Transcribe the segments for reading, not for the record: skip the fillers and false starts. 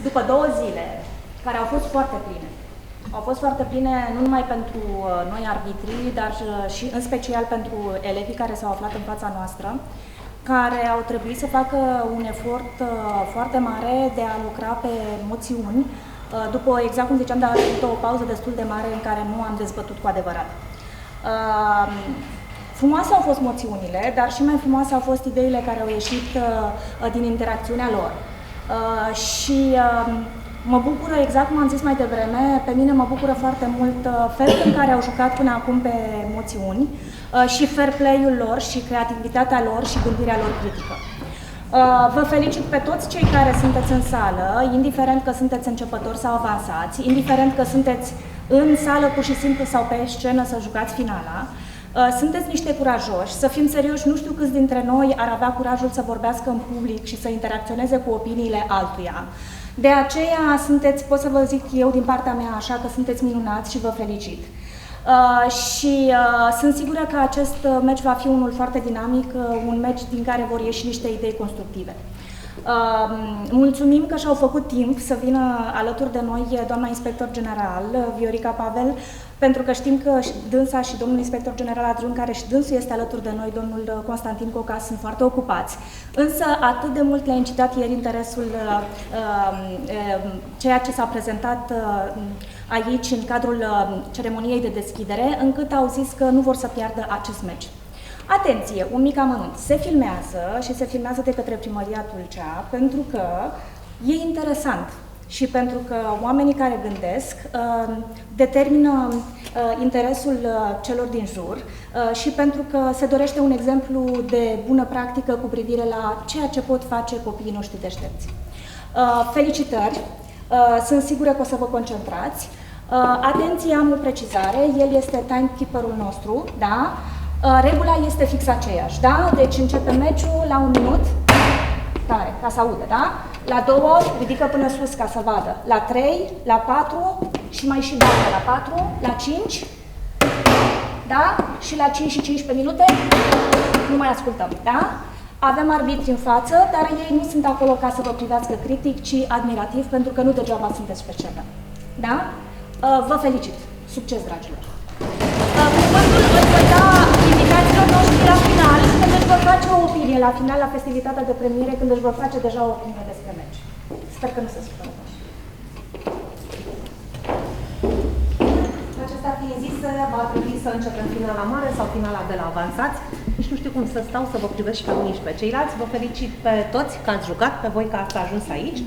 după 2 zile, care au fost foarte pline. Au fost foarte pline nu numai pentru noi arbitrii, dar și în special pentru elevii care s-au aflat în fața noastră, care au trebuit să facă un efort foarte mare de a lucra pe moțiuni, după, exact cum ziceam, de a avut o pauză destul de mare în care nu am dezbătut cu adevărat. Frumoase au fost moțiunile, dar și mai frumoase au fost ideile care au ieșit din interacțiunea lor. Și mă bucură, exact cum am zis mai devreme, pe mine mă bucură foarte mult felul în care au jucat până acum pe moțiuni și fair play-ul lor și creativitatea lor și gândirea lor critică. Vă felicit pe toți cei care sunteți în sală, indiferent că sunteți începători sau avansați, indiferent că sunteți în sală pur și simplu sau pe scenă să jucați finala. Sunteți niște curajoși, să fim serioși, nu știu câți dintre noi ar avea curajul să vorbească în public și să interacționeze cu opiniile altuia. De aceea sunteți, pot să vă zic eu din partea mea așa, că sunteți minunați și vă felicit. Sunt sigură că acest meci va fi unul foarte dinamic, un meci din care vor ieși niște idei constructive. Mulțumim că și-au făcut timp să vină alături de noi doamna inspector general, Viorica Pavel, pentru că știm că dânsa și domnul inspector general adjunct, care și dânsul este alături de noi, domnul Constantin Coca, sunt foarte ocupați. Însă atât de mult le-a incitat ieri interesul ceea ce s-a prezentat aici în cadrul ceremoniei de deschidere, încât au zis că nu vor să piardă acest meci. Atenție, un mic amănunt, se filmează și se filmează de către Primăria Tulcea pentru că e interesant și pentru că oamenii care gândesc determină interesul celor din jur și pentru că se dorește un exemplu de bună practică cu privire la ceea ce pot face copiii noștri deștepți. Felicitări, sunt sigură că o să vă concentrați. Atenție, am o precizare, el este timekeeper-ul nostru, da? Regula este fix aceeași, da? Deci începe meciul la 1 minut, tare, ca să audă, da? La 2, ridică până sus ca să vadă. La 3, la 4 și mai și dată la 4, la 5, da? Și la 5 și 15 minute nu mai ascultăm, da? Avem arbitri în față, dar ei nu sunt acolo ca să vă privească critic, ci admirativ, pentru că nu degeaba sunteți pe scenă, da? Vă felicit! Succes, dragilor! Cuvântul îl voi da invitațiilor noștri la final, când își vor face o opinie la final, la festivitatea de premiere, când își vor face deja o opinie despre meci. Sper că nu se supără. Acestea fiind zise, va trebui să începem finala mare sau finala de la avansați. Nici nu știu cum să stau să vă privesc și pe unii și pe ceilalți. Vă felicit pe toți că ați jucat, pe voi că ați ajuns aici.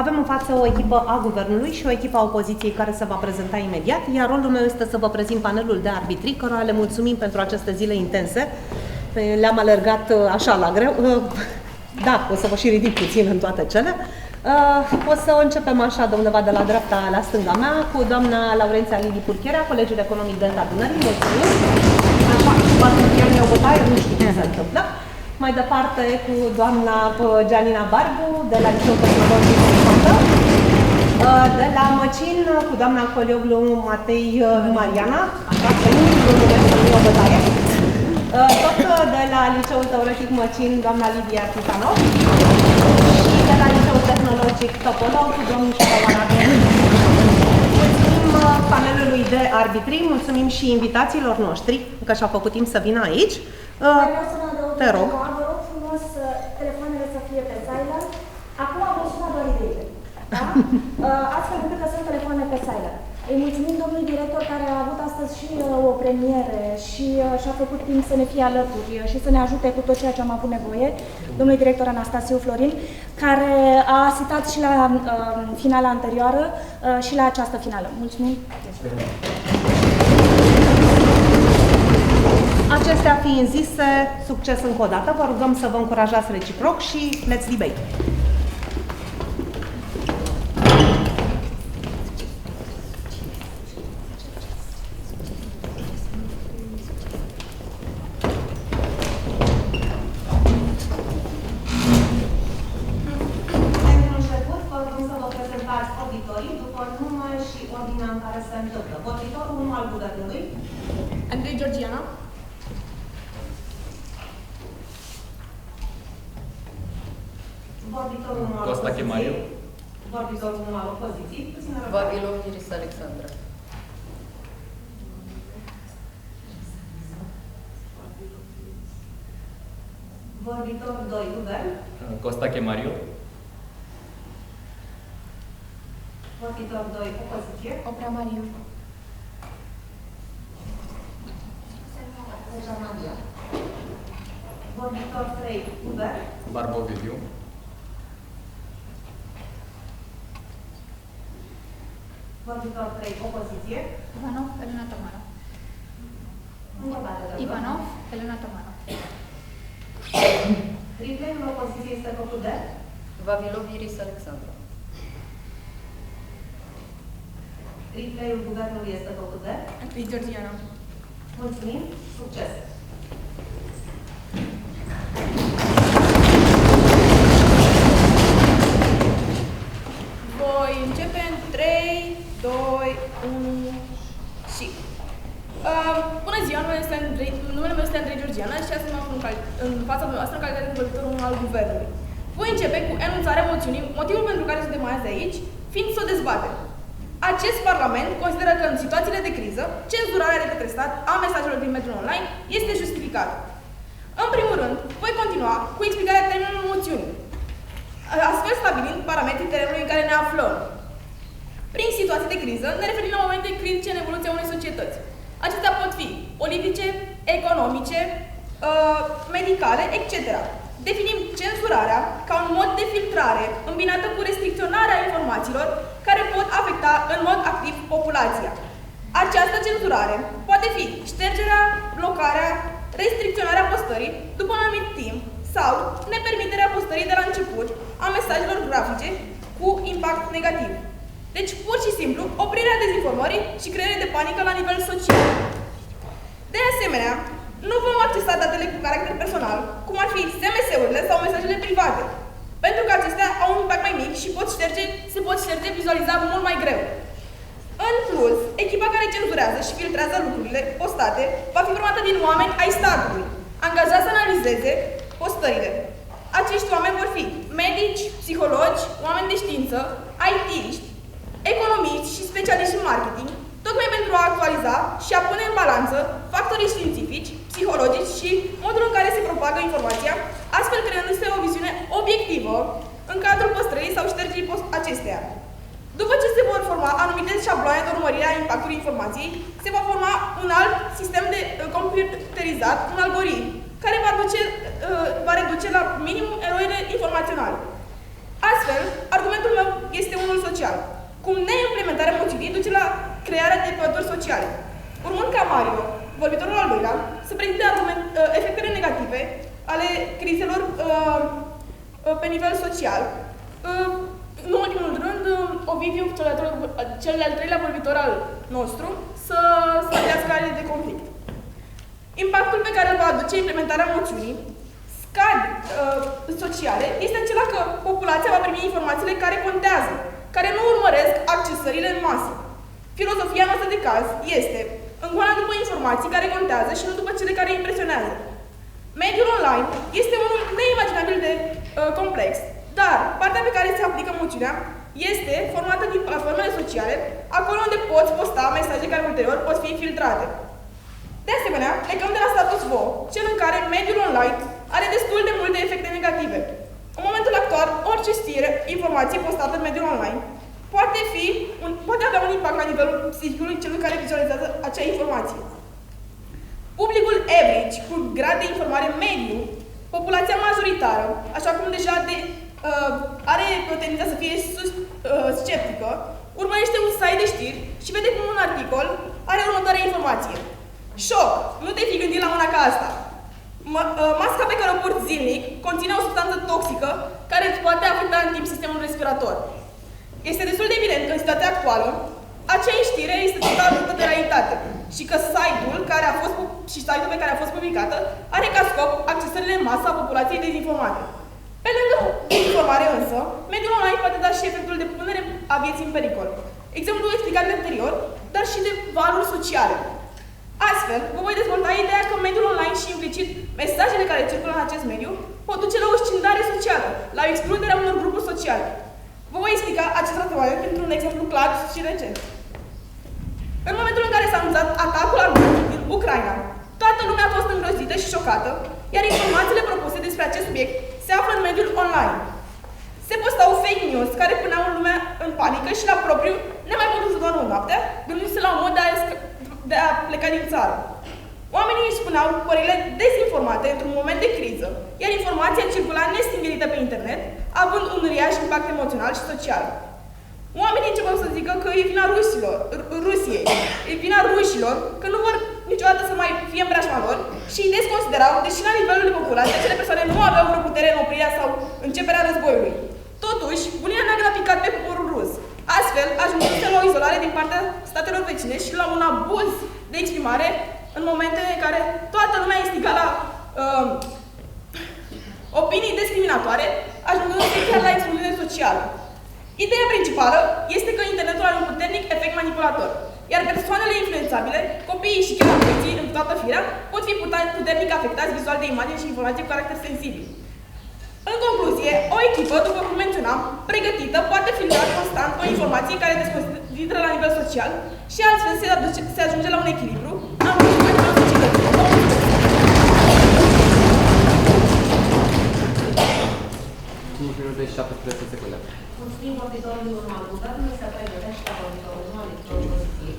Avem în față o echipă a guvernului și o echipă a opoziției care se va prezenta imediat, iar rolul meu este să vă prezint panelul de arbitri, cărora le mulțumim pentru aceste zile intense. Le-am alergat așa la greu. Da, o să vă și ridic puțin în toate cele. O să începem așa de undeva de la dreapta la stânga mea, cu doamna Laurenția Lili Purcherea, Colegiul Economic Delta Dunării. Mulțumim! Așa, poate chiar mi-o bătaie, nu știu ce se întâmplă. Mai departe cu doamna Gianina Barbu, de la Liceul Tehnologic de la Măcin, cu doamna Colioglu Matei Mariana, așa că nu o bătaie. Tot de la Liceul Teoretic Măcin, doamna Lidia Titanov. Și de la Liceul Tehnologic Topolov, cu domnul Șovaradel. Mulțumim panelului de arbitri, mulțumim și invitațiilor noștri, că și-au făcut timp să vină aici. Te rog. Vă rog frumos telefoanele să fie pe silent. Acum am sunat doar ideile. Da? Astfel încât lăsăm telefoanele pe silent. Îi mulțumim domnului director care a avut astăzi și o premiere și și-a făcut timp să ne fie alături și să ne ajute cu tot ceea ce am avut nevoie. Domnul director Anastasiu Florin, care a asistat și la finala anterioară și la această finală. Mulțumim! Acestea fiind zise, succes încă o dată, vă rugăm să vă încurajați reciproc și let's debate! Pentru început, vă rugăm să vă prezentați auditorii după nume și ordinea în care se întâmplă. Vorbitorul 1 al guvernului. Andrei Georgiana. Vorbitorul 1 al Costa opoziției. Chemaiu. Vorbitorul 1 al opoziției. Vavilov Iris Alexandra. Vorbitor 2, Guvern. Costache Mario. Vorbitor 2, opoziție. Oprea Maria. Deja Maria. Vorbitor 3, Guvern. Barbo Viviu. Vorbitor 3, opoziție. Ivanov, Elena Tamara. Încă o dată, rog. Ivanov, Elena Tamara. Replayul opoziției este făcut de Vavilov Iris Alexandra. replayul guvernului este făcut de Andrei Georgiana. mulțumim, succes! Voi începe în 3, 2, 1 și... Bună ziua, numele meu este Andrei Georgiana și astăzi mă aflu în fața dumneavoastră în calitate de vorbitor al Guvernului. Voi începe cu enunțarea moțiunii, motivul pentru care suntem azi aici, fiind să o dezbatem. Acest Parlament consideră că în situațiile de criză, cenzurarea de către stat a mesajelor din mediul online este justificată. În primul rând, voi continua cu explicarea termenului moțiunii, astfel stabilind parametrii terenului în care ne aflăm. Prin situații de criză, ne referim la momente critice în evoluția unei societăți. Acestea pot fi politice, economice, medicale, etc. Definim cenzurarea ca un mod de filtrare îmbinată cu restricționarea informațiilor care pot afecta în mod activ populația. Această cenzurare poate fi ștergerea, blocarea, restricționarea postării după un anumit timp sau nepermiterea postării de la început a mesajelor grafice cu impact negativ. Deci, pur și simplu, oprirea dezinformării și crearea de panică la nivel social. De asemenea, nu vom accesa datele cu caracter personal, cum ar fi SMS-urile sau mesajele private, pentru că acestea au un impact mai mic și se pot șterge, vizualiza mult mai greu. În plus, echipa care cenzurează și filtrează lucrurile postate va fi formată din oameni ai statului, angajați să analizeze postările. Acești oameni vor fi medici, psihologi, oameni de știință, IT-iști, economiști și specialiști în marketing, tocmai pentru a actualiza și a pune în balanță factorii științifici, psihologici și modul în care se propagă informația, astfel creându-se o viziune obiectivă în cadrul păstrării sau ștergerii acesteia. După ce se vor forma anumite șabloane de urmărire a impactului informației, se va forma un alt sistem de computerizat, un algoritm, care va reduce la minimum erorile informaționale. Astfel, argumentul meu este unul social, cum neimplementarea moțiunii duce la crearea de păduri sociale. Urmând ca Mario, vorbitorul al doilea, să prezinte efectele negative ale crizelor pe nivel social. În ultimul rând, Ovidiu, cel de-al treilea vorbitor al nostru, să stabilească arele de conflict. Impactul pe care îl va aduce implementarea moțiunii sociale este acela că populația va primi informațiile care contează, care nu urmăresc accesările în masă. Filozofia noastră de caz este îngoana după informații care contează și nu după cele care impresionează. Mediul online este unul neimaginabil de complex, dar partea pe care se aplică moțiunea este formată din platformele sociale, acolo unde poți posta mesaje care ulterior pot fi filtrate. De asemenea, plecăm de la status quo, cel în care mediul online are destul de multe efecte negative. În momentul actual, orice știre, informație postată în mediul online poate avea un impact la nivelul psihicului celui care vizualizează acea informație. Publicul average, cu grad de informare mediu, populația majoritară, așa cum deja are tendința să fie sceptică, urmărește un site de știri și vede cum un articol are următoarea informație. Șoc! Nu te fi gândit la una ca asta. Masca pe care o porți zilnic conține o substanță toxică care îți poate afecta în timp sistemul respirator. Este destul de evident că în situația actuală, acea știre este total luptă de realitate și că site-ul pe care a fost publicată are ca scop accesările în masă a populației dezinformate. Pe lângă informare însă, mediul online poate da și efectul de punere a vieții în pericol. Exemplul explicat anterior, dar și de valuri sociale. Astfel, vă voi dezvolta ideea că mediul online și implicit mesajele care circulă în acest mediu pot duce la o scindare socială, la excluderea unor grupuri sociale. Vă voi explica acest raționament pentru un exemplu clar și recent. În momentul în care s-a anunțat atacul armat din Ucraina, toată lumea a fost îngrozită și șocată, iar informațiile propuse despre acest subiect se află în mediul online. Se postau fake news care puneau lumea în panică și la propriu, nemai putând să doarmă noaptea, gândindu-se la un mod de a pleca din țară. Oamenii își spuneau părerile dezinformate într-un moment de criză, iar informația circula nestingerită pe internet, având un uriaș impact emoțional și social. Oamenii începeau să zică că e vina Rusiei, e vina rușilor, că nu vor niciodată să mai fie în preajma lor și îi desconsiderau, deși la nivelul de populație acele persoane nu aveau vreo putere în oprirea sau începerea războiului. Totuși, bunia neagră a picat pe poporul rus. Astfel, ajungându-se la o izolare din partea statelor vecine și la un abuz de exprimare în momente în care toată lumea instiga la opinii discriminatoare, ajungându-se chiar la excluziune socială. Ideea principală este că internetul are un puternic efect manipulator, iar persoanele influențabile, copiii și chiar adulții în toată firea, pot fi puternic afectați vizual de imagini și informații cu caracter sensibil. În concluzie, o echipă, după cum menționam, pregătită, poate filtra constant o informație care desconsideră la nivel social și altfel se ajunge la un echilibru în societății. Minute și 17 secunde. Mulțumim vorbitorului urmal. Guvernul se pregătește ca vorbitorul urmal electropoziție.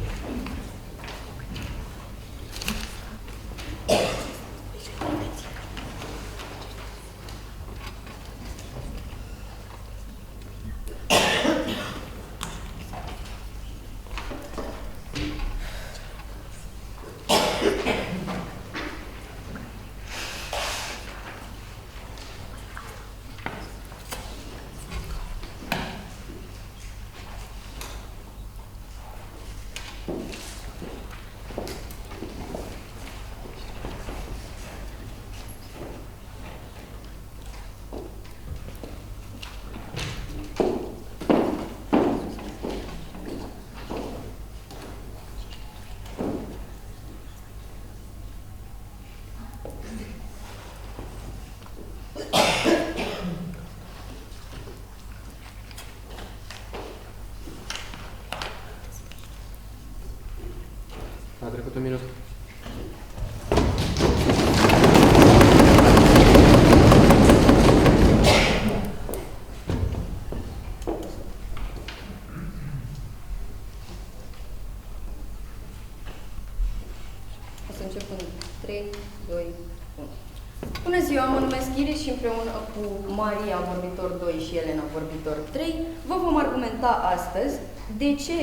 A trecut un minut. O să încep în 3, 2, 1. Bună ziua, mă numesc Iris și împreună cu Maria, vorbitor 2 și Elena, vorbitor 3, vă vom argumenta astăzi de ce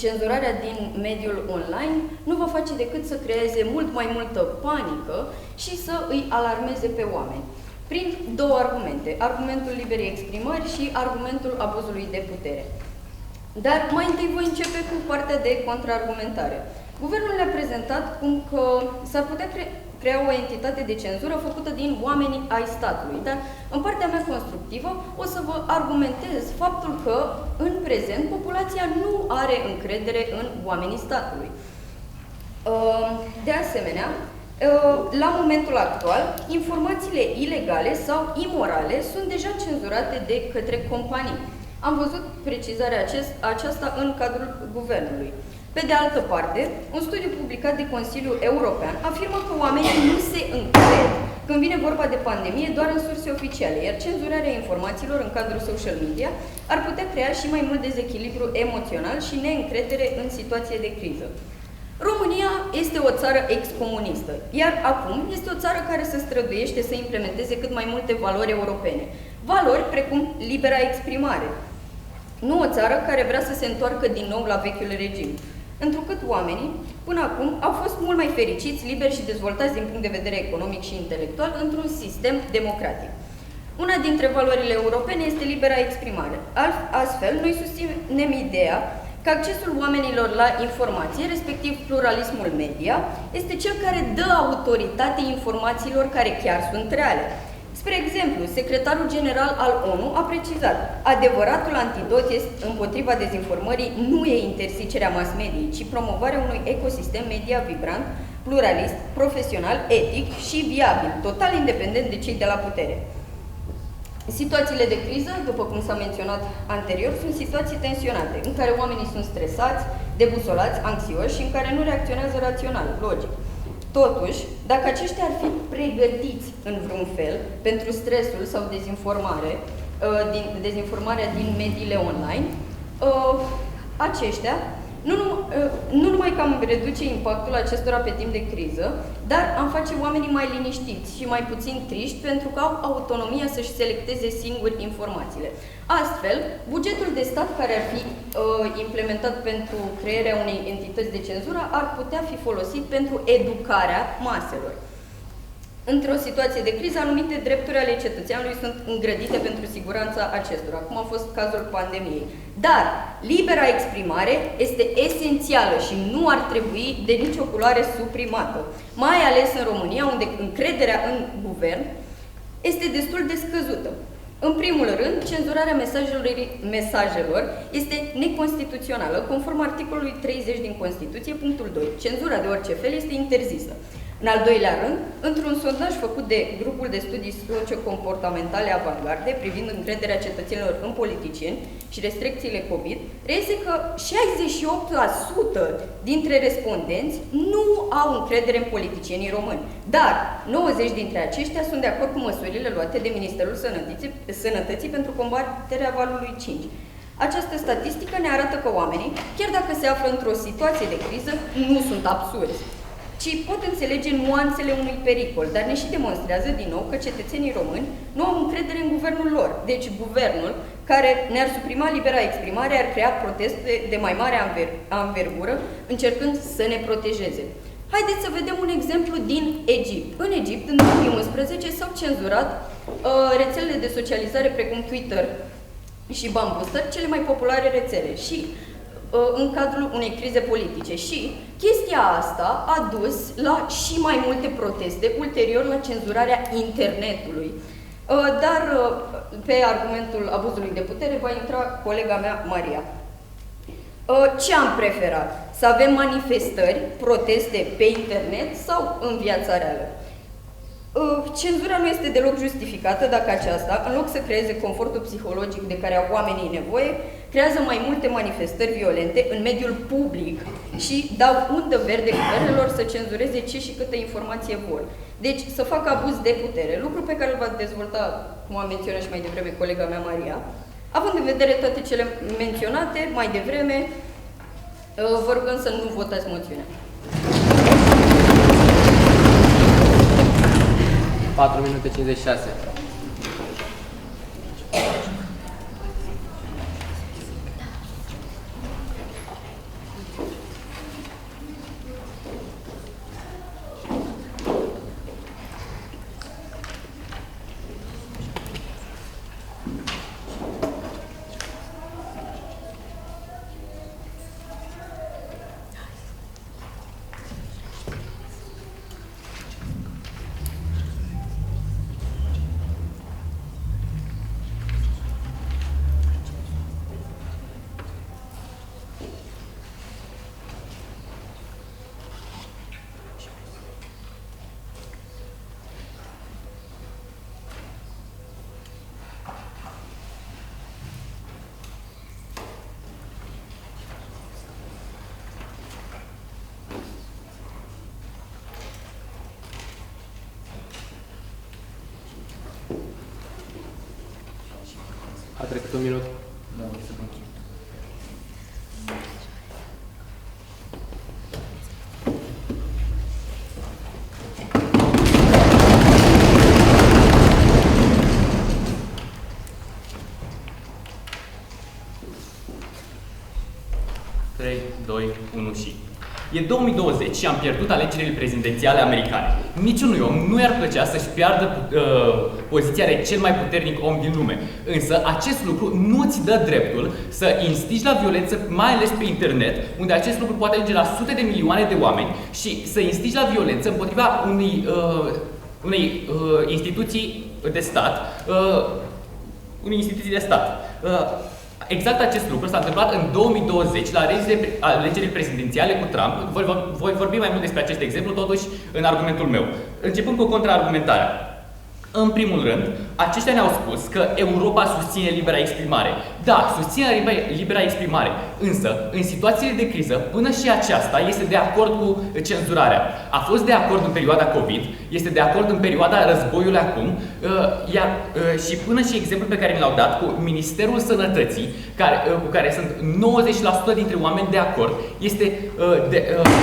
cenzurarea din mediul online nu va face decât să creeze mult mai multă panică și să îi alarmeze pe oameni. Prin două argumente, argumentul liberei exprimări și argumentul abuzului de putere. Dar mai întâi voi începe cu partea de contraargumentare. Guvernul ne-a prezentat cum că s-ar putea crea o entitate de cenzură făcută din oamenii ai statului, dar în partea mea constructivă o să vă argumentez faptul că în prezent populația nu are încredere în oamenii statului. De asemenea, la momentul actual, informațiile ilegale sau imorale sunt deja cenzurate de către companii. Am văzut precizarea aceasta în cadrul guvernului. Pe de altă parte, un studiu publicat de Consiliul European afirmă că oamenii nu se încred când vine vorba de pandemie doar în surse oficiale, iar cenzurarea informațiilor în cadrul social media ar putea crea și mai mult dezechilibru emoțional și neîncredere în situație de criză. România este o țară excomunistă, iar acum este o țară care se străduiește să implementeze cât mai multe valori europene. Valori precum libera exprimare. Nu o țară care vrea să se întoarcă din nou la vechiul regim. Întrucât oamenii, până acum, au fost mult mai fericiți, liberi și dezvoltați din punct de vedere economic și intelectual într-un sistem democratic. Una dintre valorile europene este libera exprimare. Astfel, noi susținem ideea că accesul oamenilor la informație, respectiv pluralismul media, este cel care dă autoritate informațiilor care chiar sunt reale. Spre exemplu, secretarul general al ONU a precizat: adevăratul antidot împotriva dezinformării nu e interzicerea mass mediei, ci promovarea unui ecosistem media vibrant, pluralist, profesional, etic și viabil, total independent de cei de la putere. Situațiile de criză, după cum s-a menționat anterior, sunt situații tensionate, în care oamenii sunt stresați, debusolați, anxioși și în care nu reacționează rațional, logic. Totuși, dacă aceștia ar fi pregătiți în vreun fel pentru stresul sau dezinformarea din mediile online, aceștia nu numai că am reduce impactul acestora pe timp de criză, dar am face oamenii mai liniștiți și mai puțin triști pentru că au autonomia să-și selecteze singuri informațiile. Astfel, bugetul de stat care ar fi implementat pentru crearea unei entități de cenzură ar putea fi folosit pentru educarea maselor. Într-o situație de criză, anumite drepturi ale cetățeanului sunt îngrădite pentru siguranța acestora, cum a fost cazul pandemiei. Dar libera exprimare este esențială și nu ar trebui de nicio culoare suprimată, mai ales în România, unde încrederea în guvern este destul de scăzută. În primul rând, cenzurarea mesajelor este neconstituțională, conform articolului 30 din Constituție, punctul 2. Cenzura de orice fel este interzisă. În al doilea rând, într-un sondaj făcut de grupul de studii sociocomportamentale Avangarde privind încrederea cetățenilor în politicieni și restricțiile COVID, reiese că 68% dintre respondenți nu au încredere în politicienii români, dar 90 dintre aceștia sunt de acord cu măsurile luate de Ministerul Sănătății pentru combaterea valului 5. Această statistică ne arată că oamenii, chiar dacă se află într-o situație de criză, nu sunt absurzi, ci pot înțelege nuanțele unui pericol, dar ne și demonstrează din nou că cetățenii români nu au încredere în guvernul lor. Deci guvernul care ne-ar suprima libera exprimare ar crea proteste de mai mare anvergură, încercând să ne protejeze. Haideți să vedem un exemplu din Egipt. În Egipt, în 2011, s-au cenzurat rețelele de socializare precum Twitter și Bambuster, cele mai populare rețele, și în cadrul unei crize politice. Și chestia asta a dus la și mai multe proteste, ulterior la cenzurarea internetului. Dar pe argumentul abuzului de putere va intra colega mea, Maria. Ce am preferat? Să avem manifestări, proteste pe internet sau în viața reală? Cenzura nu este deloc justificată dacă aceasta, în loc să creeze confortul psihologic de care au oamenii nevoie, creează mai multe manifestări violente în mediul public și dau undă verde guvernelor să cenzureze ce și câtă informație vor. Deci să facă abuz de putere, lucru pe care îl va dezvolta, cum am menționat și mai devreme colega mea Maria. Având în vedere toate cele menționate mai devreme, vă rugăm să nu votați moțiunea. 4 minute 56. A trecut un minut. Da, o secundă. Trei, doi, unu și... E 2020 și am pierdut alegerile prezidențiale americane. Niciunui om nu i-ar plăcea să-și piardă poziția de cel mai puternic om din lume. Însă acest lucru nu îți dă dreptul să instigi la violență, mai ales pe internet, unde acest lucru poate ajunge la sute de milioane de oameni, și să instigi la violență împotriva unei instituții de stat, Exact acest lucru s-a întâmplat în 2020 la alegerile prezidențiale cu Trump. Voi vorbi mai mult despre acest exemplu, totuși, în argumentul meu. Începând cu contraargumentarea. În primul rând, aceștia ne-au spus că Europa susține libera exprimare. Da, susține libera exprimare, însă, în situațiile de criză, până și aceasta este de acord cu cenzurarea. A fost de acord în perioada COVID, este de acord în perioada războiului acum, și până și exemplul pe care ne l-au dat cu Ministerul Sănătății, cu care sunt 90% dintre oameni de acord,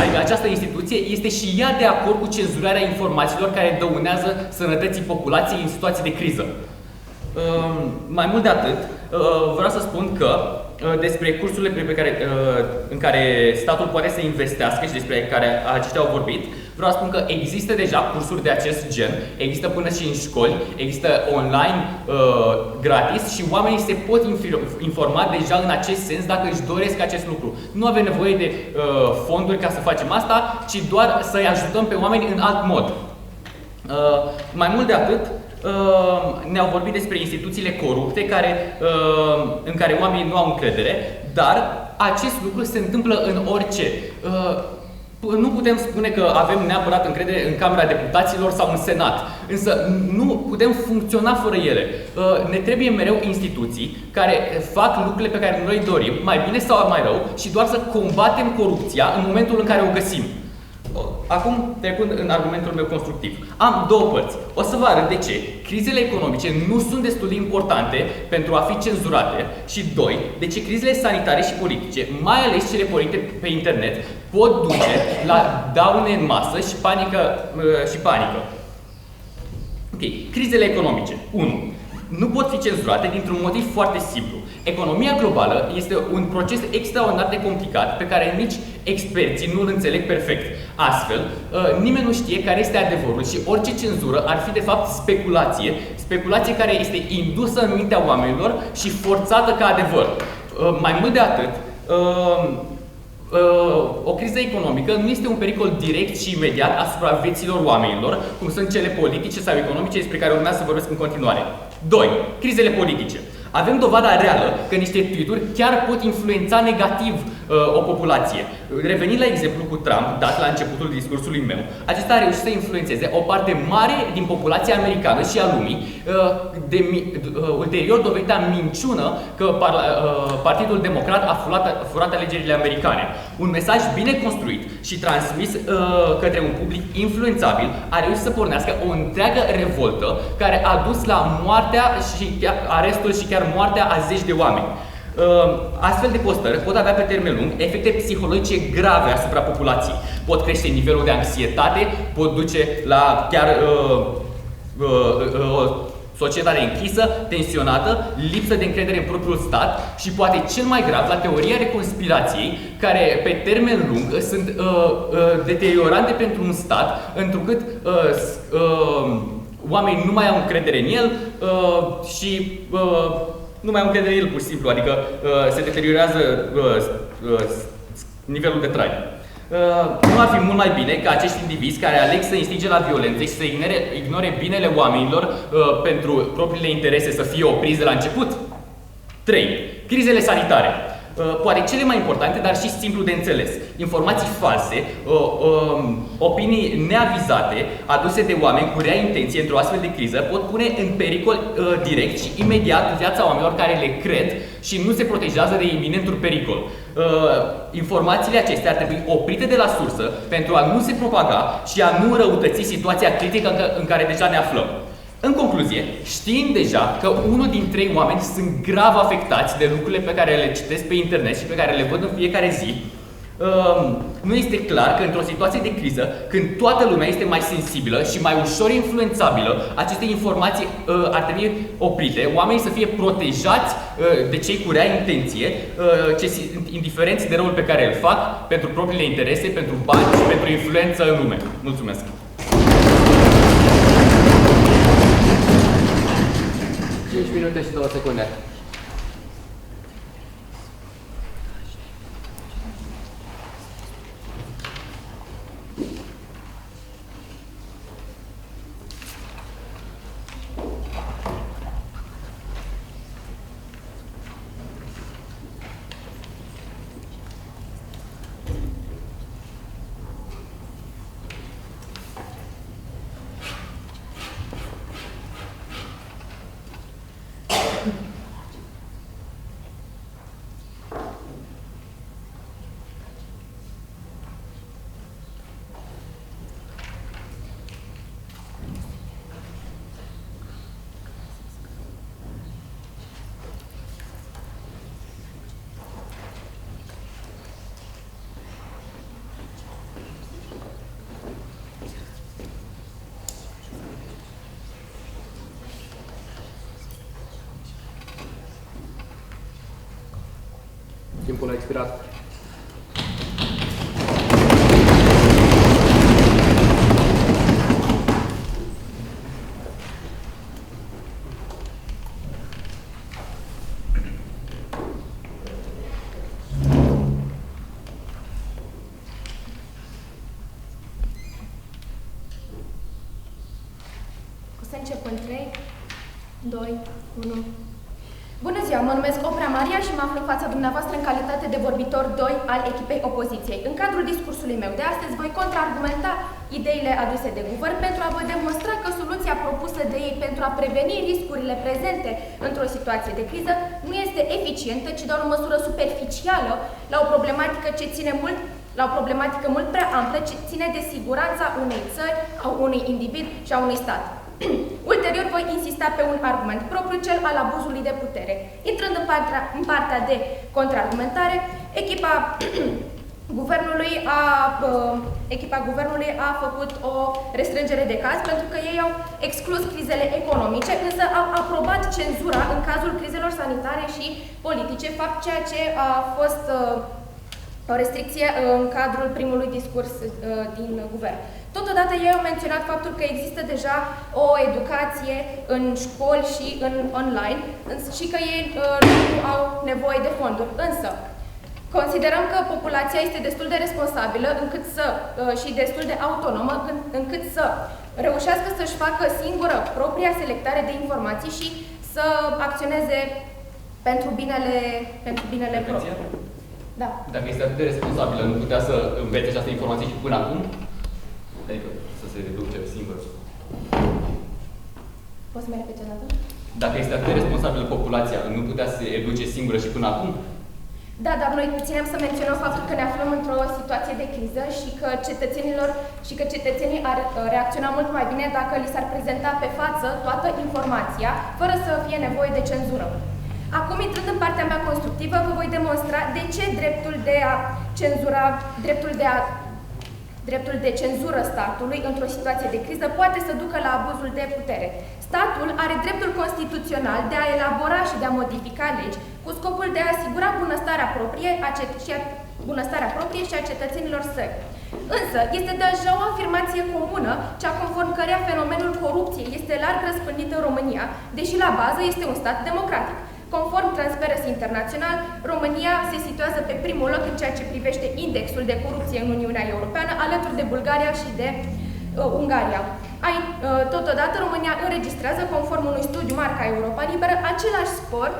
adică această instituție este și ea de acord cu cenzurarea informațiilor care dăunează sănătății populației în situații de criză. Mai mult de atât, vreau să spun că despre cursurile în care statul poate să investească și despre care aceștia au vorbit, vreau să spun că există deja cursuri de acest gen, există până și în școli, există online gratis și oamenii se pot informa deja în acest sens dacă își doresc acest lucru. Nu avem nevoie de fonduri ca să facem asta, ci doar să-i ajutăm pe oameni în alt mod. Mai mult de atât, ne-au vorbit despre instituțiile corupte în care oamenii nu au încredere, dar acest lucru se întâmplă în orice. Nu putem spune că avem neapărat încredere în Camera Deputaților sau în Senat, însă nu putem funcționa fără ele. Ne trebuie mereu instituții care fac lucrurile pe care noi dorim, mai bine sau mai rău, și doar să combatem corupția în momentul în care o găsim. Acum, trecând în argumentul meu constructiv. Am două părți. O să vă arăt de ce crizele economice nu sunt destul de importante pentru a fi cenzurate și, doi, de ce crizele sanitare și politice, mai ales cele pornite pe internet, pot duce la daune în masă și panică. Ok. Crizele economice. 1. Nu pot fi cenzurate dintr-un motiv foarte simplu. Economia globală este un proces extraordinar de complicat pe care nici experții nu îl înțeleg perfect. Astfel, nimeni nu știe care este adevărul și orice cenzură ar fi de fapt speculație care este indusă în mintea oamenilor și forțată ca adevăr. Mai mult de atât, o criză economică nu este un pericol direct și imediat asupra vieților oamenilor, cum sunt cele politice sau economice despre care urmează să vorbesc în continuare. 2. Crizele politice. Avem dovada reală că niște tweet-uri chiar pot influența negativ o populație. Revenind la exemplu cu Trump, dat la începutul discursului meu, acesta a reușit să influențeze o parte mare din populația americană și a lumii, ulterior dovedită minciună că Partidul Democrat a furat alegerile americane. Un mesaj bine construit și transmis către un public influențabil a reușit să pornească o întreagă revoltă care a dus la moartea și arestul și chiar moartea a zeci de oameni. Astfel de postări pot avea pe termen lung efecte psihologice grave asupra populației. Pot crește nivelul de anxietate, pot duce la chiar o societate închisă, tensionată, lipsă de încredere în propriul stat și poate cel mai grav la teoria conspirației, care pe termen lung sunt deteriorante pentru un stat, întrucât oamenii nu mai au încredere în el și nu mai au încredere în el pur și simplu, adică se deteriorează nivelul de trai. Nu ar fi mult mai bine ca acești indivizi care aleg să instige la violență și să ignore binele oamenilor pentru propriile interese să fie opriți de la început? 3. Crizele sanitare. Poate cele mai importante, dar și simplu de înțeles. Informații false, opinii neavizate, aduse de oameni cu rea intenție într-o astfel de criză, pot pune în pericol direct și imediat viața oamenilor care le cred și nu se protejează de iminentul pericol. Informațiile acestea ar trebui oprite de la sursă pentru a nu se propaga și a nu răutăți situația critică în care deja ne aflăm. În concluzie, știind deja că 1 din 3 oameni sunt grav afectați de lucrurile pe care le citesc pe internet și pe care le văd în fiecare zi, nu este clar că într-o situație de criză, când toată lumea este mai sensibilă și mai ușor influențabilă, aceste informații ar trebui oprite, oamenii să fie protejați de cei cu rea intenție, indiferenți de răul pe care îl fac pentru propriile interese, pentru bani și pentru influență în lume. Mulțumesc! 5 minute și 2 secunde. Timpul a expirat. O să încep în 3, 2, 1. Bună ziua, mă numesc Oprea Maria și mă aflu în fața dumneavoastră în calitate de vorbitor 2 al echipei opoziției. În cadrul discursului meu de astăzi voi contraargumenta ideile aduse de guvern pentru a vă demonstra că soluția propusă de ei pentru a preveni riscurile prezente într-o situație de criză nu este eficientă, ci doar o măsură superficială la o problematică mult prea amplă, ce ține de siguranța unei țări, a unui individ și a unui stat. Ulterior voi insista pe un argument propriu, cel al abuzului de putere. Intrând în partea de contraargumentare, echipa guvernului a făcut o restrângere de caz pentru că ei au exclus crizele economice, însă au aprobat cenzura în cazul crizelor sanitare și politice, fapt ceea ce a fost o restricție în cadrul primului discurs din guvern. Totodată ei au menționat faptul că există deja o educație în școli și în online și că ei nu au nevoie de fonduri. Însă, considerăm că populația este destul de responsabilă și destul de autonomă încât să reușească să-și facă singură propria selectare de informații și să acționeze pentru binele propriu. Da. Dacă este atât de responsabilă, nu putea să învețe această informație și până acum? Adică să se educe singur. Poți să mai repete o dată? Dacă este atât de responsabilă populația, nu putea să se educe singură și până acum? Da, dar noi ținem să menționăm faptul că ne aflăm într-o situație de criză și că cetățenii ar reacționa mult mai bine dacă li s-ar prezenta pe față toată informația, fără să fie nevoie de cenzură. Acum, intrând în partea mea constructivă, vă voi demonstra de ce dreptul de cenzură statului într-o situație de criză poate să ducă la abuzul de putere. Statul are dreptul constituțional de a elabora și de a modifica legi cu scopul de a asigura bunăstarea proprie și a cetățenilor săi. Însă, este deja o afirmație comună, cea conform căreia fenomenul corupției este larg răspândit în România, deși la bază este un stat democratic. Conform Transparency International, România se situează pe primul loc în ceea ce privește indexul de corupție în Uniunea Europeană, alături de Bulgaria și de Ungaria. Totodată, România înregistrează, conform unui studiu Marca Europa Liberă, același scor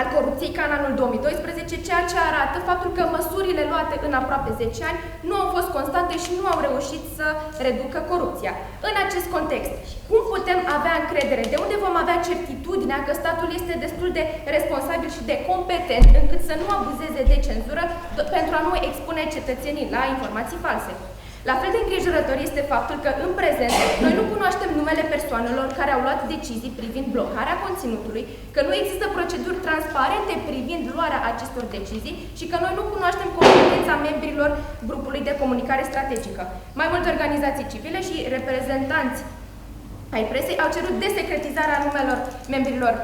al corupției ca în anul 2012, ceea ce arată faptul că măsurile luate în aproape 10 ani nu au fost constante și nu au reușit să reducă corupția. În acest context, cum putem avea încredere? De unde vom avea certitudinea că statul este destul de responsabil și de competent încât să nu abuzeze de cenzură pentru a nu expune cetățenii la informații false? La fel de îngrijorător este faptul că, în prezent, noi nu cunoaștem numele persoanelor care au luat decizii privind blocarea conținutului, că nu există proceduri transparente privind luarea acestor decizii și că noi nu cunoaștem competența membrilor grupului de comunicare strategică. Mai multe organizații civile și reprezentanți ai presei au cerut desecretizarea numelor membrilor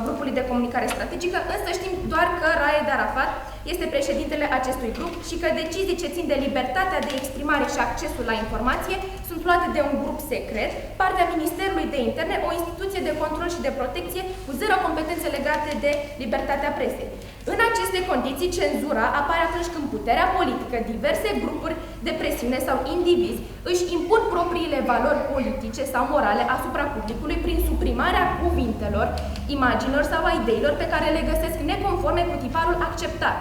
grupului de comunicare strategică, însă știm doar că Raed Arafat este președintele acestui grup și că decizii ce țin de libertatea de exprimare și accesul la informație sunt luate de un grup secret, partea Ministerului de Interne, o instituție de control și de protecție cu zero competențe legate de libertatea presei. În aceste condiții, cenzura apare atunci când puterea politică, diverse grupuri de presiune sau indivizi își impun propriile valori politice sau morale asupra publicului prin suprimarea cuvintelor, imaginilor sau a ideilor pe care le găsesc neconforme cu tiparul acceptat.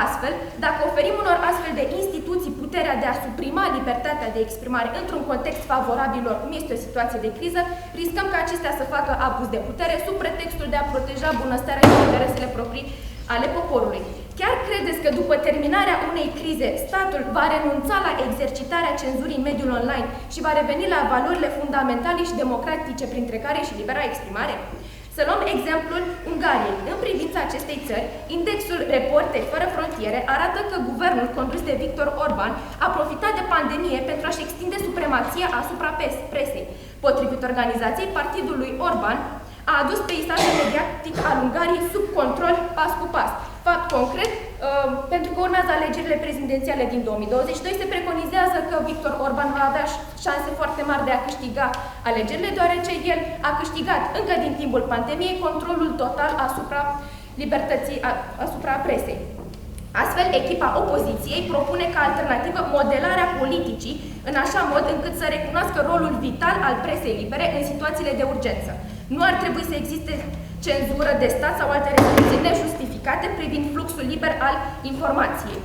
Astfel, dacă oferim unor astfel de instituții puterea de a suprima libertatea de exprimare într-un context favorabil lor, cum este o situație de criză, riscăm ca acestea să facă abuz de putere sub pretextul de a proteja bunăstarea și interesele proprii ale poporului. Chiar credeți că după terminarea unei crize, statul va renunța la exercitarea cenzurii în mediul online și va reveni la valorile fundamentale și democratice, printre care și libera exprimare? Să luăm exemplul Ungariei. În privința acestei țări, indexul Reporteri fără frontiere arată că guvernul condus de Viktor Orban a profitat de pandemie pentru a-și extinde supremația asupra presei. Potrivit organizației, partidul lui Orban a adus peisajul mediatic al Ungariei sub control pas cu pas, fapt concret, pentru că urmează alegerile prezidențiale din 2022, se preconizează că Victor Orban va avea șanse foarte mari de a câștiga alegerile, deoarece el a câștigat încă din timpul pandemiei controlul total asupra libertății, asupra presei. Astfel, echipa opoziției propune ca alternativă modelarea politicii în așa mod încât să recunoască rolul vital al presei libere în situațiile de urgență. Nu ar trebui să existe cenzură de stat sau alte restricții nejustificate privind fluxul liber al informației.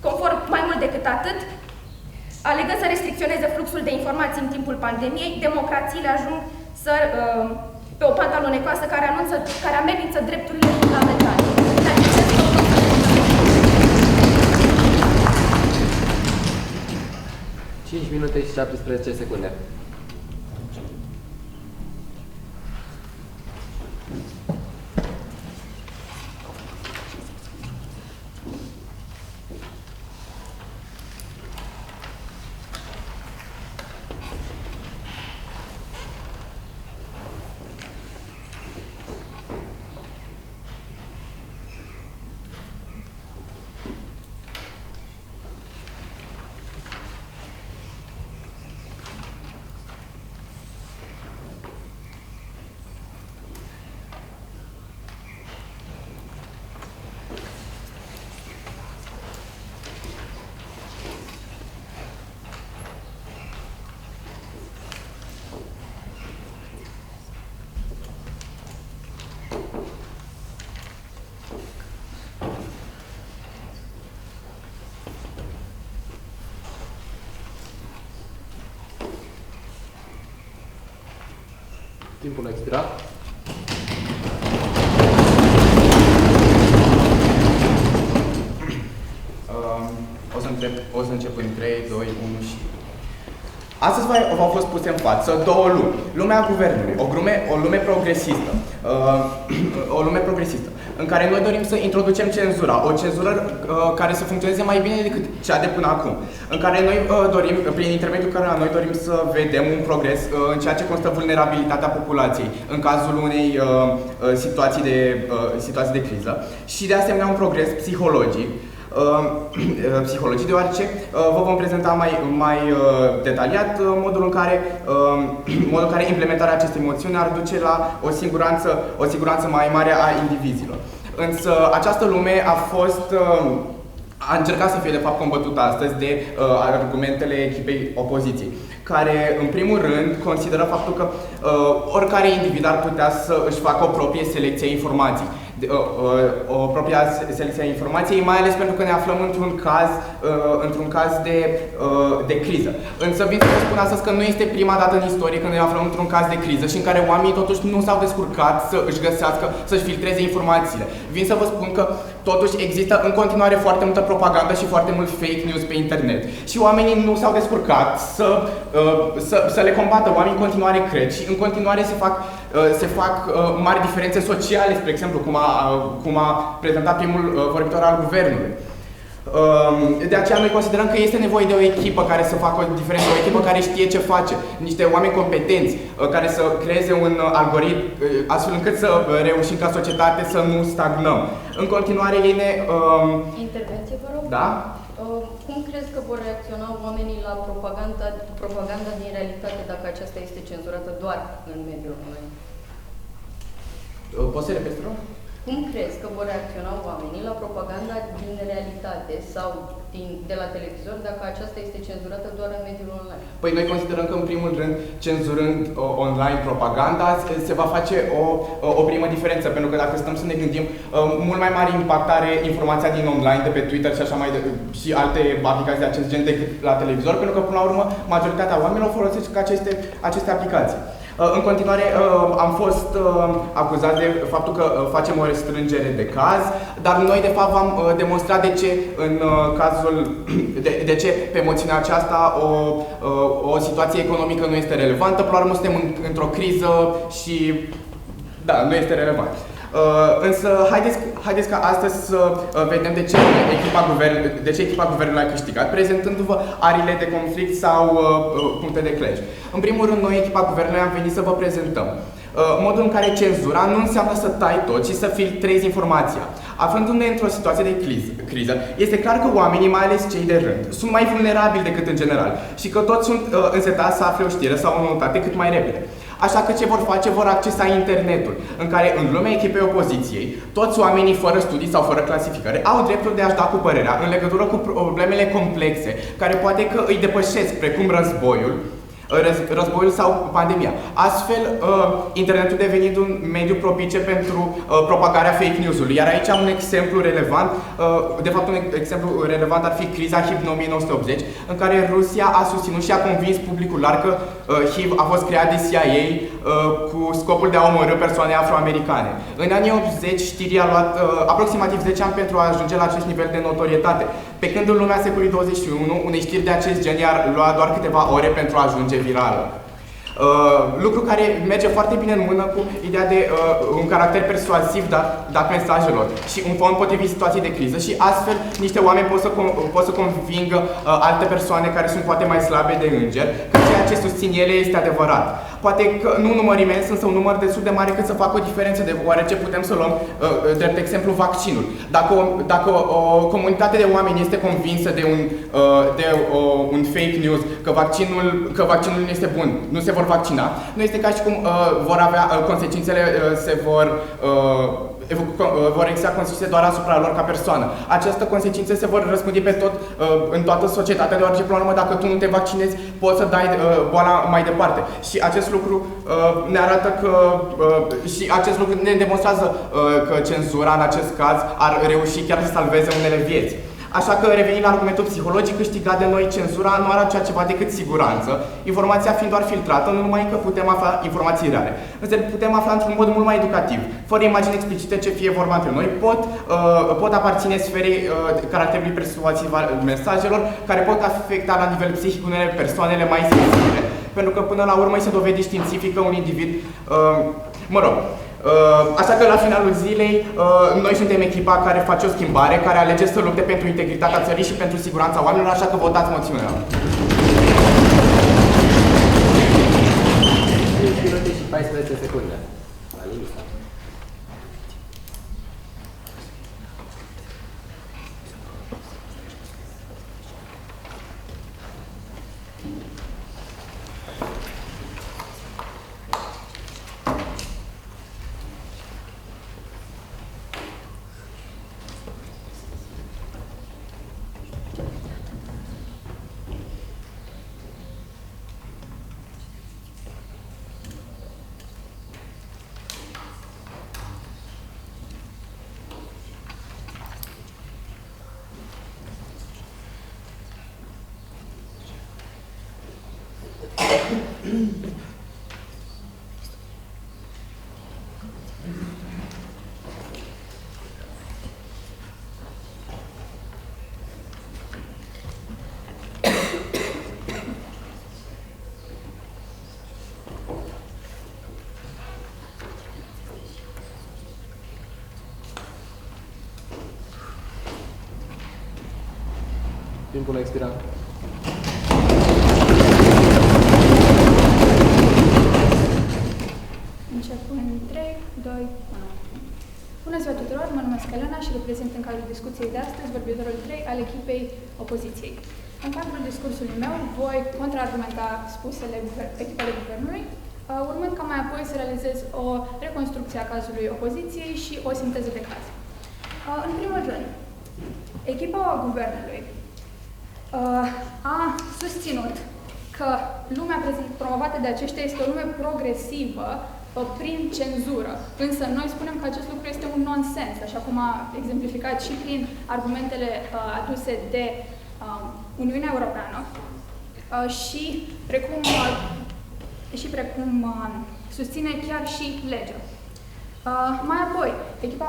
Conform mai mult decât atât, alegând să restricționeze fluxul de informații în timpul pandemiei, democrațiile ajung să, pe o pantă alunecoasă care amenință drepturile fundamentale. 5 minute și 17 secunde. Timpul a expirat. O să încep în 3, 2, 1 și... Astăzi v-au fost puse în față două lumi. Lumea guvernului, o lume progresistă. O lume progresistă, în care noi dorim să introducem cenzura, o cenzură care să funcționeze mai bine decât cea de până acum, în care noi dorim, prin intermediul căruia noi dorim să vedem un progres în ceea ce constă vulnerabilitatea populației în cazul unei situații de criză și de asemenea un progres psihologic, deoarece vă vom prezenta mai detaliat modul în care implementarea acestei moțiuni ar duce la o siguranță mai mare a indivizilor. Însă această lume a încercat să fie de fapt combătută astăzi de argumentele echipei opoziției, care în primul rând consideră faptul că oricare individ ar putea să își facă o proprie selecție a informației. O propria selecție a informației, mai ales pentru că ne aflăm într-un caz de criză. Însă vin să vă spun astăzi că nu este prima dată în istorie când ne aflăm într-un caz de criză și în care oamenii totuși nu s-au descurcat să își găsească, să-și filtreze informațiile. Vin să vă spun că totuși există în continuare foarte multă propagandă și foarte mult fake news pe internet. Și oamenii nu s-au descurcat să le combată. Oamenii în continuare cred și în continuare se fac mari diferențe sociale, spre exemplu, cum a prezentat primul vorbitor al guvernului. De aceea noi considerăm că este nevoie de o echipă care să facă o diferență, o echipă care știe ce face, niște oameni competenți care să creeze un algoritm astfel încât să reușim ca societate să nu stagnăm. În continuare ei ne... Intervenție, vă rog? Da? Cum crezi că vor reacționa oamenii la propaganda din realitate dacă aceasta este cenzurată doar în mediul online? Poți să repeți, rog? Cum crezi că vor reacționa oamenii la propaganda din realitate sau de la televizor dacă aceasta este cenzurată doar în mediul online? Păi noi considerăm că în primul rând, cenzurând online propaganda, se va face o primă diferență, pentru că dacă stăm să ne gândim, mult mai mare impact are informația din online, de pe Twitter și așa și alte aplicații de acest gen decât la televizor, pentru că până la urmă majoritatea oamenilor folosesc aceste aplicații. În continuare, am fost acuzați de faptul că facem o restrângere de caz, dar noi de fapt v-am demonstrat de ce în cazul, de ce pe moțiunea aceasta o situație economică nu este relevantă. Până la urmă suntem într-o criză și da, nu este relevant. Însă, haideți ca astăzi să vedem de ce echipa guvernului a câștigat, prezentându-vă arile de conflict sau puncte de clej. În primul rând, noi, echipa guvernului, am venit să vă prezentăm modul în care cenzura nu înseamnă să tai tot, ci să filtrezi informația. Aflându-ne într-o situație de criză, este clar că oamenii, mai ales cei de rând, sunt mai vulnerabili decât în general și că toți sunt însetați să afle o știre sau o noutate cât mai repede. Așa că ce vor face? Vor accesa internetul, în care în lumea echipei opoziției, toți oamenii fără studii sau fără clasificare au dreptul de a-și da cu părerea în legătură cu problemele complexe, care poate că îi depășesc, precum războiul sau pandemia. Astfel, internetul devenind un mediu propice pentru propagarea fake news-ului. Iar aici un exemplu relevant, de fapt un exemplu relevant ar fi criza HIV din 1980, în care Rusia a susținut și a convins publicul larg că HIV a fost creat de CIA cu scopul de a omorî persoane afroamericane. În anii 80, știrii a luat aproximativ 10 ani pentru a ajunge la acest nivel de notorietate, pe când în lumea secolului 21, unei știri de acest gen i-ar lua doar câteva ore pentru a ajunge virală. Lucru care merge foarte bine în mână cu ideea de un caracter persuasiv dat mesajelor și un fond potrivit situației de criză și astfel niște oameni pot să convingă alte persoane care sunt poate mai slabe de înger că ceea ce susțin ele este adevărat. Poate că nu un număr imens, însă un număr destul de mare cât să facă o diferență, deoarece putem să luăm, drept exemplu, vaccinul. Dacă o comunitate de oameni este convinsă de un fake news, că vaccinul nu este bun, nu se vor vaccina, nu este ca și cum vor avea consecințele, vor exista consecințe doar asupra lor ca persoană. Aceste consecințe se vor răspândi în toată societatea, deoarece, până la urmă, dacă tu nu te vaccinezi, poți să dai boala mai departe. Și acest lucru ne arată și acest lucru ne demonstrează că cenzura, în acest caz, ar reuși chiar să salveze unele vieți. Așa că, revenind la argumentul psihologic câștigat de noi, cenzura nu are ceva decât siguranță, informația fiind doar filtrată, nu numai că putem afla informații reale, însă putem afla într-un mod mult mai educativ, fără imagini explicite ce fie vorba între noi, pot aparține sferei caracterului persuasiv al mesajelor, care pot afecta la nivel psihic unele persoanele mai sensibile, pentru că până la urmă se dovede științific că un individ, așa că la finalul zilei, noi suntem echipa care face o schimbare, care alege să lupte pentru integritatea țării și pentru siguranța oamenilor, așa că votați moțiunea. 5 minute și 14 secunde. La limită. Timpul a expirat. Începând 3, 2, 1. Bună ziua tuturor, mă numesc Elena și reprezint în cadrul discuției de astăzi vorbitorul 3 al echipei opoziției. În cadrul discursului meu voi contraargumenta spusele echipele guvernului, urmând ca mai apoi să realizez o reconstrucție a cazului opoziției și o sinteză de caz. În primul rând, echipa guvernului a susținut că lumea promovată de aceștia este o lume progresivă prin cenzură. Însă noi spunem că acest lucru este un nonsens, așa cum a exemplificat și prin argumentele aduse de Uniunea Europeană și precum susține chiar și legea. Mai apoi, echipa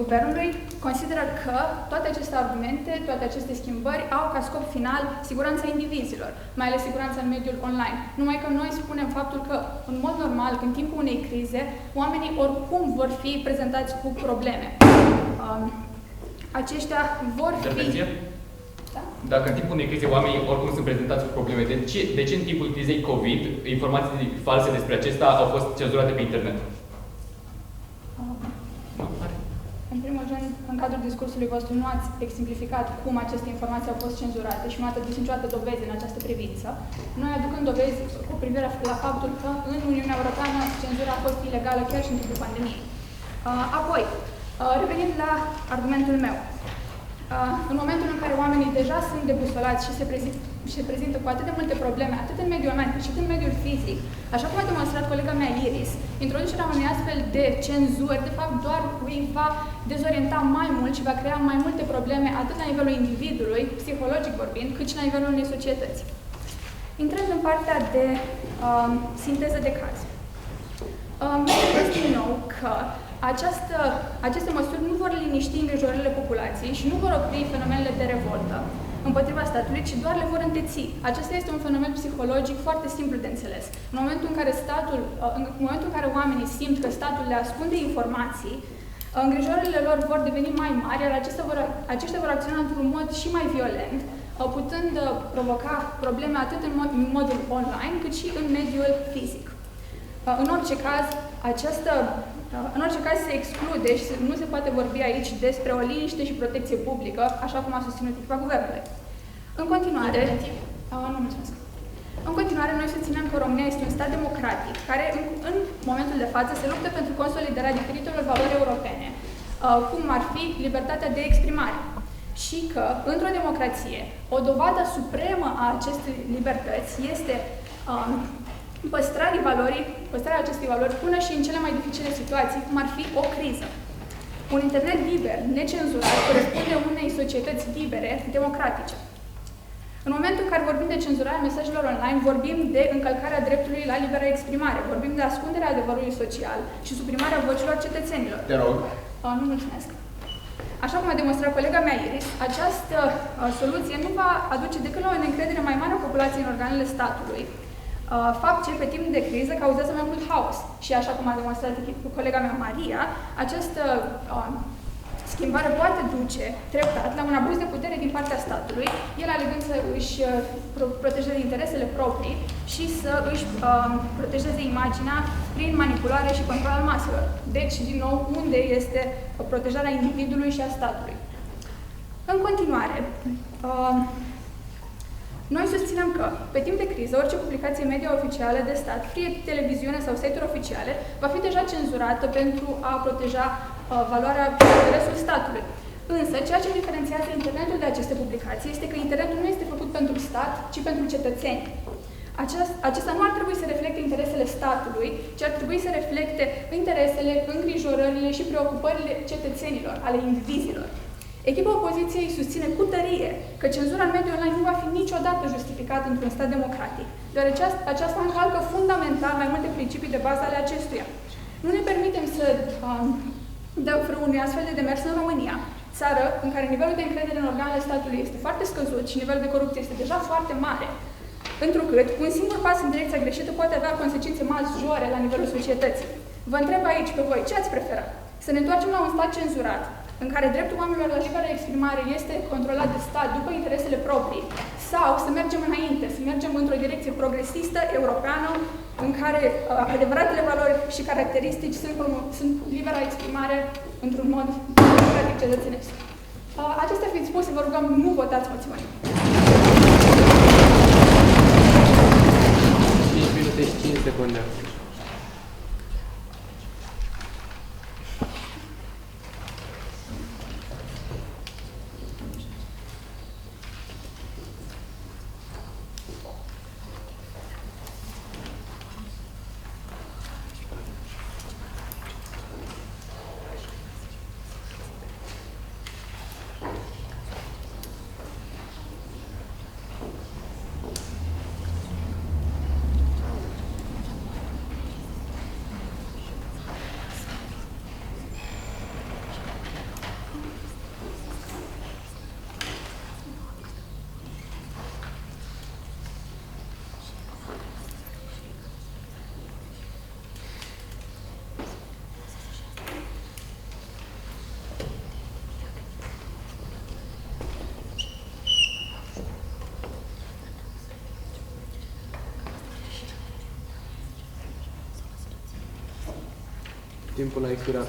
guvernului consideră că toate aceste argumente, toate aceste schimbări au ca scop final siguranța indivizilor, mai ales siguranța în mediul online. Numai că noi spunem faptul că, în mod normal, în timpul unei crize, oamenii oricum vor fi prezentați cu probleme. Aceștia vor fi... Da? Dacă în timpul unei crize oamenii oricum sunt prezentați cu probleme, de ce în timpul crizei COVID informații false despre acesta au fost cenzurate pe internet? În primul rând, în cadrul discursului vostru nu ați exemplificat cum aceste informații au fost cenzurate și nu ați adus niciodată dovezi în această privință. Noi aducând dovezi cu privire la faptul că în Uniunea Europeană cenzura a fost ilegală chiar și în timpul pandemiei. Apoi, revenind la argumentul meu, în momentul în care oamenii deja sunt debusolați și se prezintă cu atât de multe probleme, atât în mediul online cât și în mediul fizic, așa cum a demonstrat colega mea Iris, introducerea unei astfel de cenzuri, de fapt, doar îi va dezorienta mai mult și va crea mai multe probleme, atât la nivelul individului, psihologic vorbind, cât și la nivelul unei societăți. Intrând în partea de sinteză de caz. Vedeți din nou că aceste măsuri nu vor liniști îngrijorările populației și nu vor opri fenomenele de revoltă împotriva statului, ci doar le vor înteți. Acesta este un fenomen psihologic foarte simplu de înțeles. În momentul în care oamenii simt că statul le ascunde informații, îngrijorările lor vor deveni mai mari, iar aceștia vor acționa într-un mod și mai violent, putând provoca probleme atât în modul online, cât și în mediul fizic. În orice caz se exclude și nu se poate vorbi aici despre o liniște și protecție publică, așa cum a susținut echipa guvernului. În continuare, noi susținem că România este un stat democratic, care în momentul de față se luptă pentru consolidarea diferitelor valori europene, cum ar fi libertatea de exprimare. Și că, într-o democrație, o dovadă supremă a acestei libertăți este păstrarea acestei valori până și în cele mai dificile situații, cum ar fi o criză. Un internet liber, necenzurat, corespunde unei societăți libere, democratice. În momentul în care vorbim de cenzurarea mesajelor online, vorbim de încălcarea dreptului la liberă exprimare, vorbim de ascunderea adevărului social și suprimarea vocilor cetățenilor. Te rog. Nu mulțumesc. Așa cum a demonstrat colega mea Iris, această soluție nu va aduce decât la o neîncredere mai mare a populației în organele statului, fapt ce pe timp de criză cauzează mai mult haos. Și așa cum a demonstrat colega mea Maria, această schimbare poate duce treptat la un abuz de putere din partea statului, el alegând să își protejeze interesele proprii și să își protejeze imaginea prin manipulare și control al maselor. Deci, din nou, unde este protejarea individului și a statului? În continuare, noi susținem că, pe timp de criză, orice publicație media oficială de stat, fie televiziune sau site-uri oficiale, va fi deja cenzurată pentru a proteja valoarea și interesul statului. Însă, ceea ce diferențiază internetul de aceste publicații este că internetul nu este făcut pentru stat, ci pentru cetățeni. Acesta nu ar trebui să reflecte interesele statului, ci ar trebui să reflecte interesele, îngrijorările și preocupările cetățenilor, ale indivizilor. Echipa opoziției susține cu tărie că cenzura în mediul online nu va fi niciodată justificată într-un stat democratic, deoarece aceasta încalcă fundamental mai multe principii de bază ale acestuia. Nu ne permitem să dăm frâu unui astfel de demers în România, țară în care nivelul de încredere în organele statului este foarte scăzut și nivelul de corupție este deja foarte mare, întrucât un singur pas în direcția greșită poate avea consecințe majore la nivelul societății. Vă întreb aici pe voi, ce ați prefera? Să ne întoarcem la un stat cenzurat, în care dreptul oamenilor la liberă exprimare este controlat de stat după interesele proprii, sau să mergem înainte, să mergem într-o direcție progresistă, europeană, în care adevăratele valori și caracteristici sunt libera exprimare într-un mod democratic cetățenesc. Acestea fiind spuse, vă rugăm, nu votați moțiunea. 5 minute și 5 secunde. Timpul a expirat.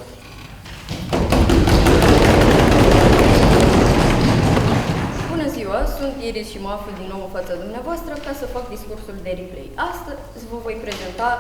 Osiris și mă aflu din nou în fața dumneavoastră ca să fac discursul de replay. Astăzi vă voi prezenta,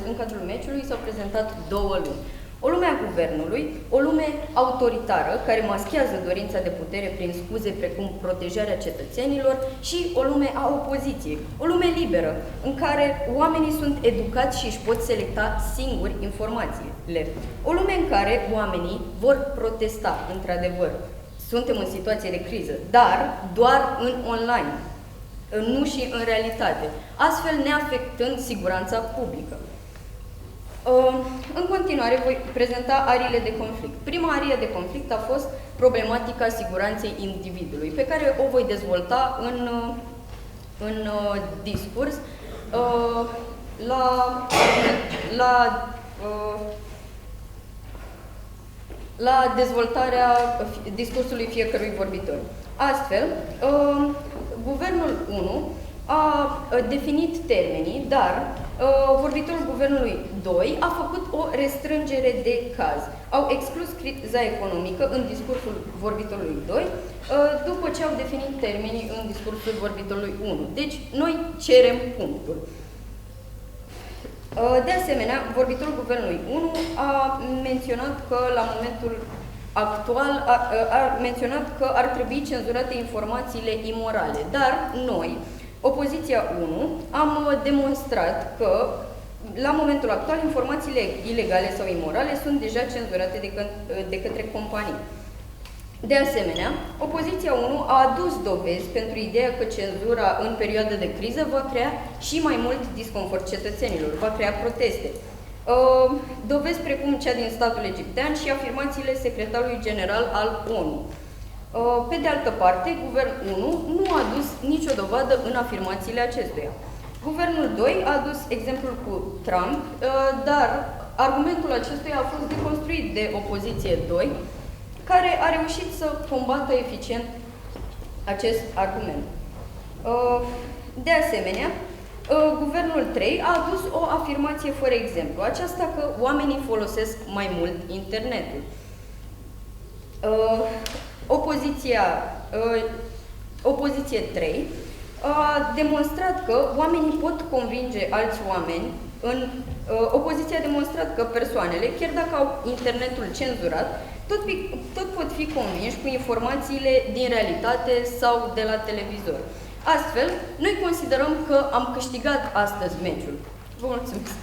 în cadrul meciului s-au prezentat două lumi. O lume a guvernului, o lume autoritară care maschează dorința de putere prin scuze precum protejarea cetățenilor și o lume a opoziției, o lume liberă în care oamenii sunt educați și își pot selecta singuri informațiile. O lume în care oamenii vor protesta, într-adevăr. Suntem în situație de criză, dar doar în online, nu și în realitate, astfel neafectând siguranța publică. În continuare voi prezenta ariile de conflict. Prima arie de conflict a fost problematica siguranței individului, pe care o voi dezvolta în discurs la dezvoltarea discursului fiecărui vorbitor. Astfel, Guvernul 1 a definit termenii, dar vorbitorul Guvernului 2 a făcut o restrângere de caz. Au exclus criza economică în discursul vorbitorului 2, după ce au definit termenii în discursul vorbitorului 1. Deci, noi cerem punctul. De asemenea, vorbitorul Guvernului 1 a menționat că la momentul actual a menționat că ar trebui cenzurate informațiile imorale, dar noi, opoziția 1, am demonstrat că la momentul actual informațiile ilegale sau imorale sunt deja cenzurate de către companii. De asemenea, opoziția 1 a adus dovezi pentru ideea că cenzura în perioada de criză va crea și mai mult disconfort cetățenilor, va crea proteste. Dovezi precum cea din statul egiptean și afirmațiile secretarului general al ONU. Pe de altă parte, Guvernul 1 nu a adus nicio dovadă în afirmațiile acestuia. Guvernul 2 a adus exemplul cu Trump, dar argumentul acestuia a fost deconstruit de opoziție 2, care a reușit să combată eficient acest argument. De asemenea, Guvernul 3 a adus o afirmație fără exemplu, aceasta că oamenii folosesc mai mult internetul. Opoziție 3 a demonstrat că oamenii pot convinge alți oameni opoziția a demonstrat că persoanele, chiar dacă au internetul cenzurat, tot pot fi convinși cu informațiile din realitate sau de la televizor. Astfel, noi considerăm că am câștigat astăzi meciul. Vă mulțumesc!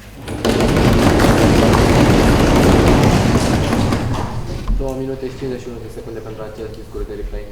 2 minute și 51 de secunde pentru acest discurs de replay.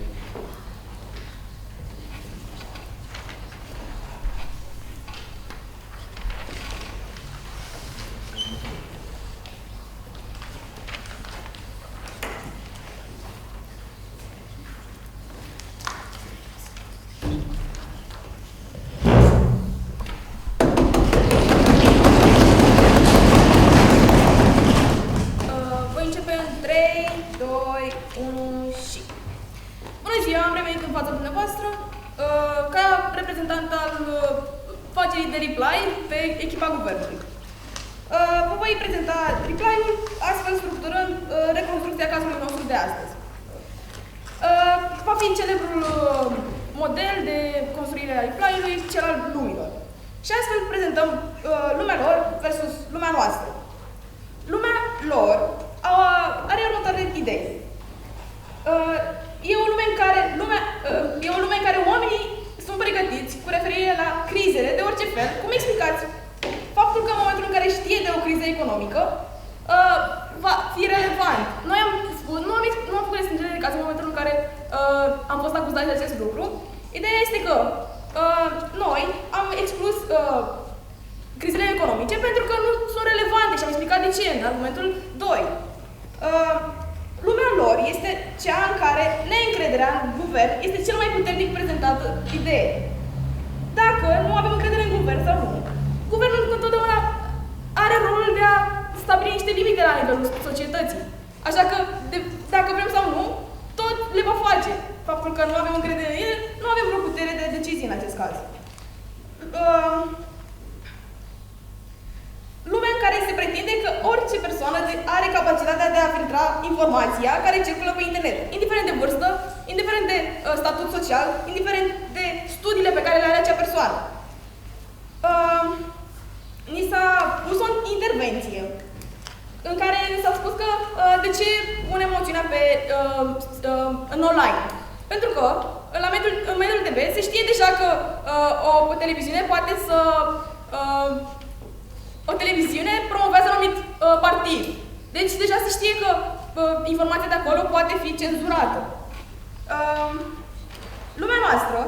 informația care circulă pe internet, indiferent de vârstă, indiferent de statut social, indiferent de pe care le are acea persoană. Ni s-a pus o intervenție în care ni s-a spus că de ce punem moțiunea în online. Pentru că în mediul TV se știe deja că o televiziune poate să... o televiziune promovează un anumit partid. Deci deja se știe că informația de acolo poate fi cenzurată. Lumea noastră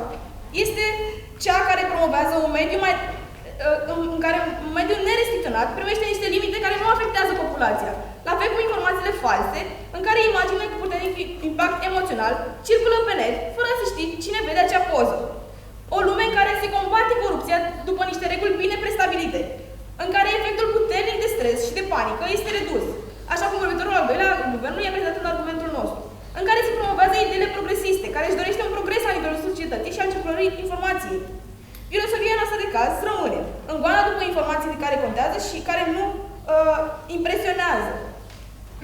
este cea care promovează un mediu în care un mediu nerestricționat primește niște limite care nu afectează populația. La fel cu informațiile false, în care imaginile cu puternic impact emoțional circulă pe net, fără să știi cine vede acea poză. O lume în care se combate corupția după niște reguli bine prestabilite, în care efectul puternic de stres și de panică este redus, așa cum vorbitorul al doilea al guvernului i-a prezentat în argumentul nostru, în care se promovează ideile progresiste, care își dorește un progres la nivelul societății și al circulării informației. Filosofia noastră de caz rămâne în goana după informații de care contează și care nu impresionează.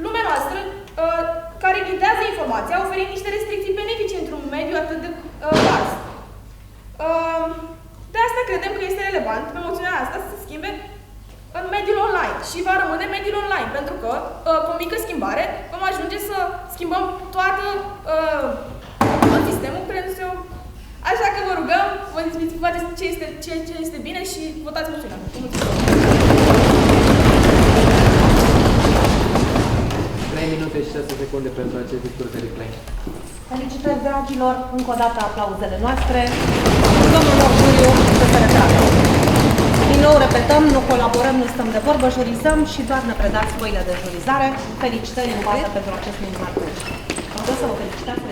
Lumea noastră, care ghidează informația, oferind niște restricții benefice într-un mediu atât de vast. De asta credem că este relevant pe moțiunea asta să se schimbe în mediul online și va rămâne mediul online, pentru că cu o mică schimbare vom ajunge să schimbăm tot sistemul creându-se. Așa că vă rugăm, faceți ce este bine și votați moțiunea. Mulțumesc! 3 minute și 6 secunde pentru acest discurs de Klein. Felicitări, dragilor, încă o dată aplauzele noastre. Domnul Morjuriu să se retragă. Din nou repetăm, nu colaborăm, nu stăm de vorbă, jurizăm și doar ne predați foile de jurizare. Felicitări în bază pentru acest minunat. Vreau să vă felicitați,